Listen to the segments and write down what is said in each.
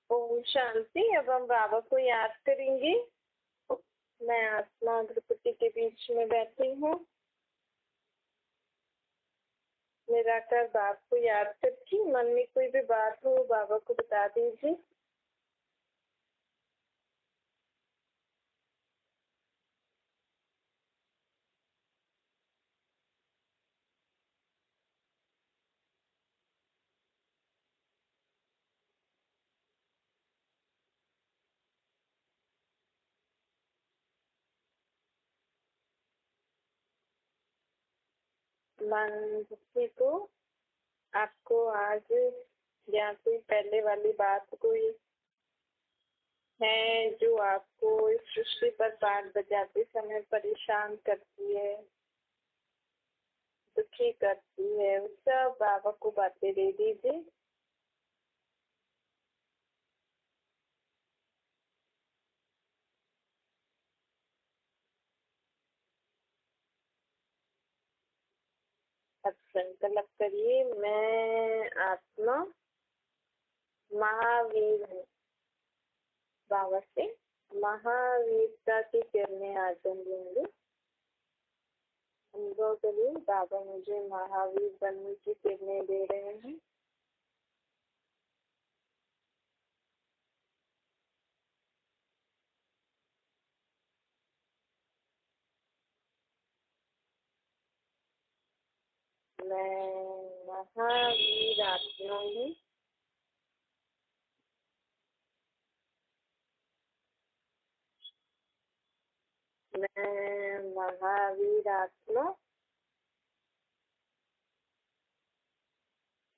ओम शांति। अब हम बाबा को याद करेंगे। मैं आत्मा द्रौपदी के बीच में बैठी हूँ। निराकार बाप को याद करके मन में कोई भी बात हो बाबा को बता दीजिए। मन बुद्धि को आपको आज या कोई पहले वाली बात कोई है जो आपको इस सृष्टि पर पाठ बजाते समय परेशान करती है, दुखी करती है, उस सब बाबा को बातें दे दीजिए। अब संकल्प करिए, मैं आत्मा महावीर हूँ। बाबा से महावीरता की किरणें आ जाएंगी। अनुभव करिए बाबा मुझे महावीर बनने की किरणें दे रहे हैं। मैं महावीर आत्मा हूँ। मैं महावीर आत्मा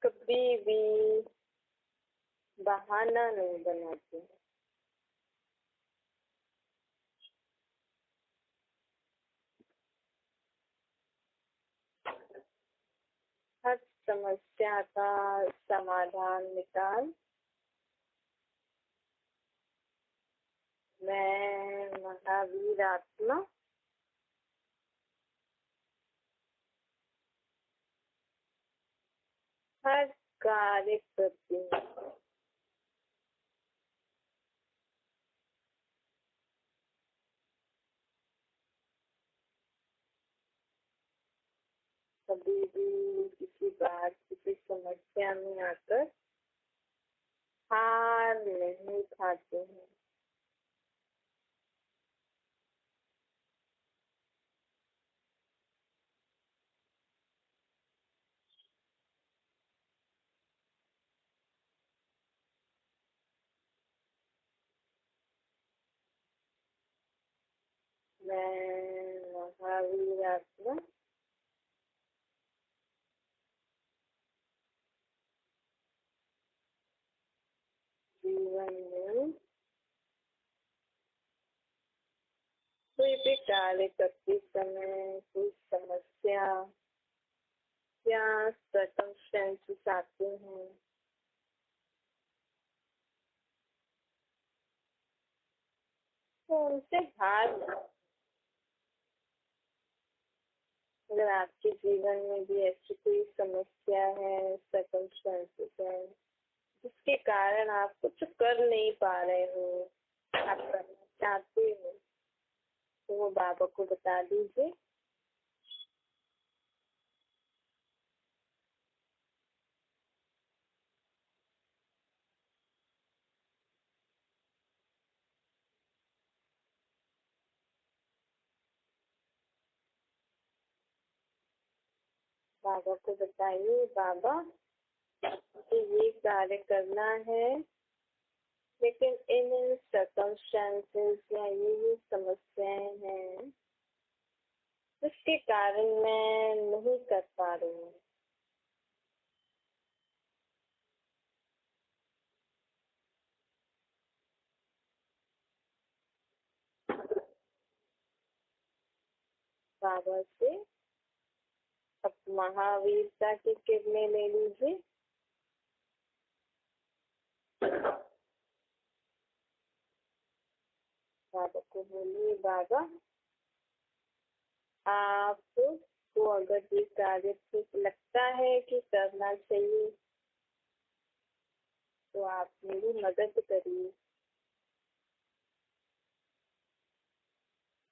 कभी भी बहाना नहीं बनाती। हर समस्या का समाधान निकाल। मैं महावीर आत्मा हर कार्य करती हूँ। कभी भी किसी बात किसी समस्या में आकर हार नहीं खाते हैं। मैं महावीर आत्मा जीवन में कोई भी कार्य करते समय कोई समस्या या सर्कमस्टेंसेस आते हैं तो उनसे हार। अगर आपके जीवन में भी ऐसी कोई समस्या है, सर्कमस्टेंसेस है जिसके कारण आप कुछ कर नहीं पा रहे हो, आप करना चाहते हो, तो वो बाबा को बता दीजिए। बाबा को बताइए, बाबा मुझे ये कार्य करना है लेकिन इन सर्कमस्टेंसेस या ये समस्याएं हैं जिसके कारण मैं नहीं कर पा रही हूँ। बाबा से अब महावीरता की किरणें ले लीजिए। बाबा को बोलिए, बाबा आपको अगर ये कार्य ठीक लगता है कि करना चाहिए तो आप मेरी मदद करिए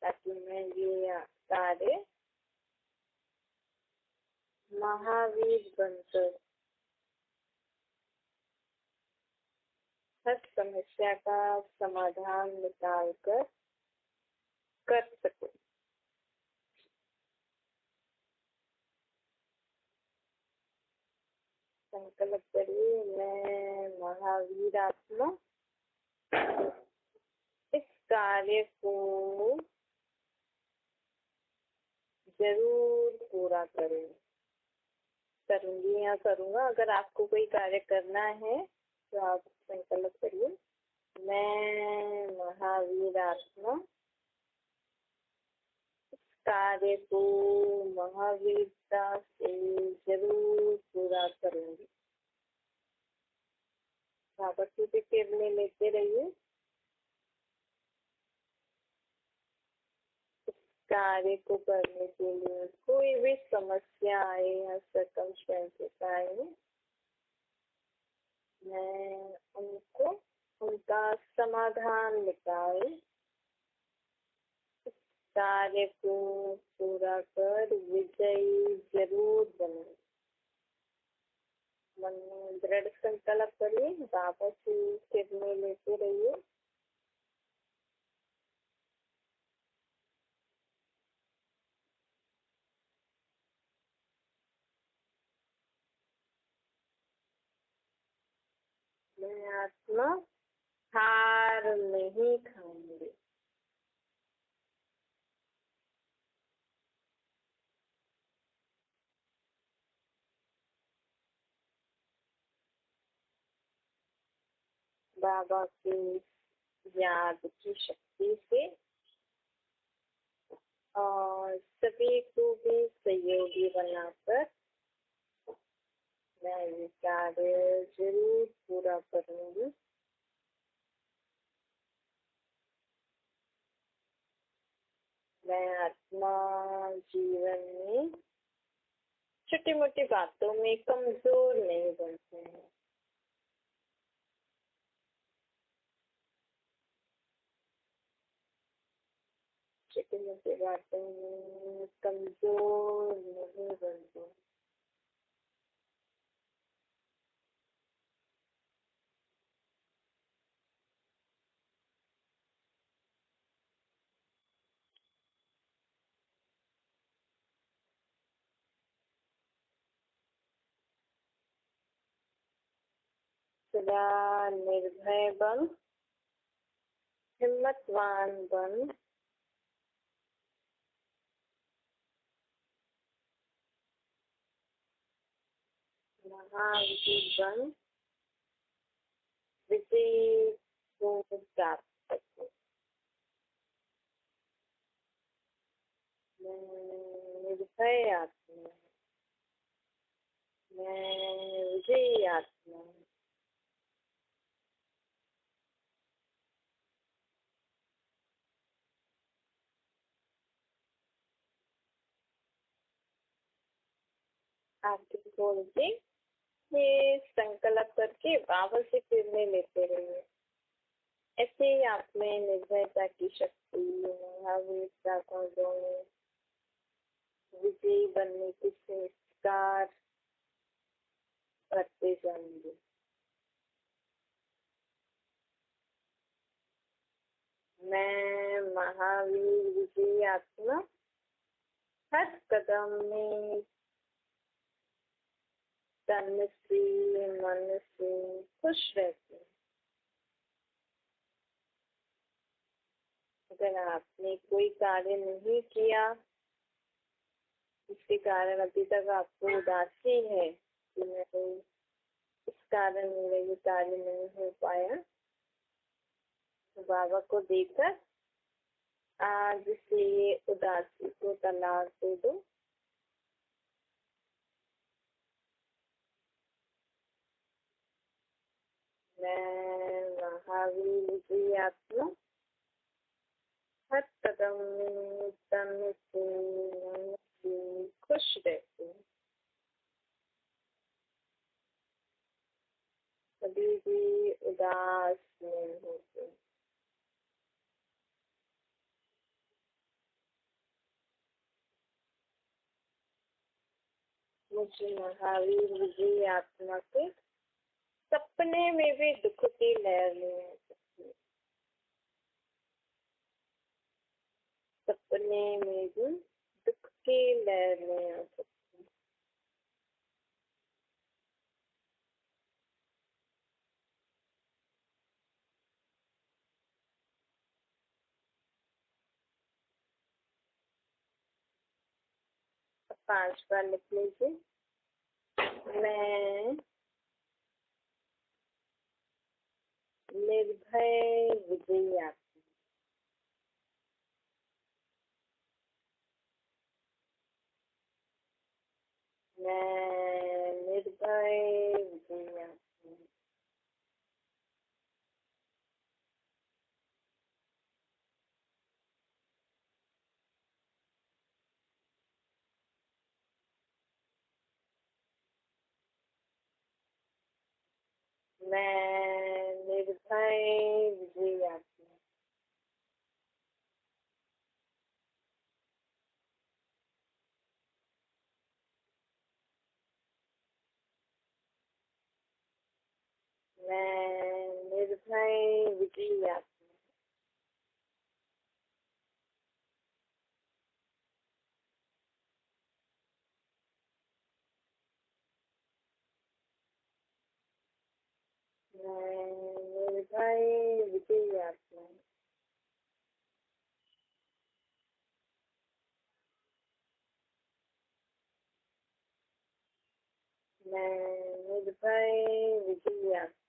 ताकि मैं ये कार्य महावीर बनकर हर समस्या का समाधान निकाल कर सकूं। संकल्प करिए, मैं महावीर आत्मा इस कार्य को जरूर पूरा करूंगी या करूंगा। अगर आपको कोई कार्य करना है तो आप संकल्प करिए, मैं महावीर आत्मा कार्य को महावीरता से जरूर पूरा करूंगी। बाबा की किरणें लेते रहिए। कार्य को करने के लिए कोई भी समस्या आए या सर्कमस्टेंसेस आए, मैं उनका समाधान निकाल कार्य को पूरा कर विजयी जरूर बने। मन में दृढ़ संकल्प करिए, बाबा की किरणें लेते रहिए। मैं आत्मा हार नहीं खाऊंगी। बाबा की याद की शक्ति से और सभी को भी सहयोगी बनाकर मैं ये कार्य जरूर पूरा करूंगी। मैं आत्मा जीवन में छोटी मोटी बातों में कमजोर नहीं बनते हैं। छोटी मोटी बातों में कमजोर नहीं बनते। सदा निर्भय बन, हिम्मतवान बन, महावीर बन, विजय को प्राप्त करें। मैं निर्भय आत्मा, मैं विजयी आत्मा। आपके खोल के ये संकल्प करके बाबा से किरणें लेते रहिए। ऐसे ही आप में निर्भयता की शक्ति, महावीरता का गुण, विजयी बनने के संस्कार बढ़ते जाएंगे। मैं महावीर विजयी आत्मा हर कदम में तन से मन से खुश रहती हूँ। अगर आपने कोई कार्य नहीं किया जिसके कारण अभी तक आपको उदासी है कि मैं इस कारण मेरा ये कार्य नहीं हो पाया, तो बाबा को देखकर आज से ये उदासी को तलाक दे दो। मैं महावीर की आत्मा हर कदम में तन से मन से खुश रहती हूँ। कभी भी उदास नहीं होते। मुझे महावीर विजयी आत्मा के सपने में भी दुख की लहर नहीं आ सकती। सपने में भी दुख की लहर नहीं आ सकती। अब 5 बार लिख लीजिए। मैं निर्भय विजयी आत्मा। मैं निर्भय विजयी आत्मा। मैं निर्भय विजयी आत्मा। मैं निर्भय विजयी आत्मा। मैं निर्भय विजयी आत्मा। मैं निर्भय विजयी आत्मा।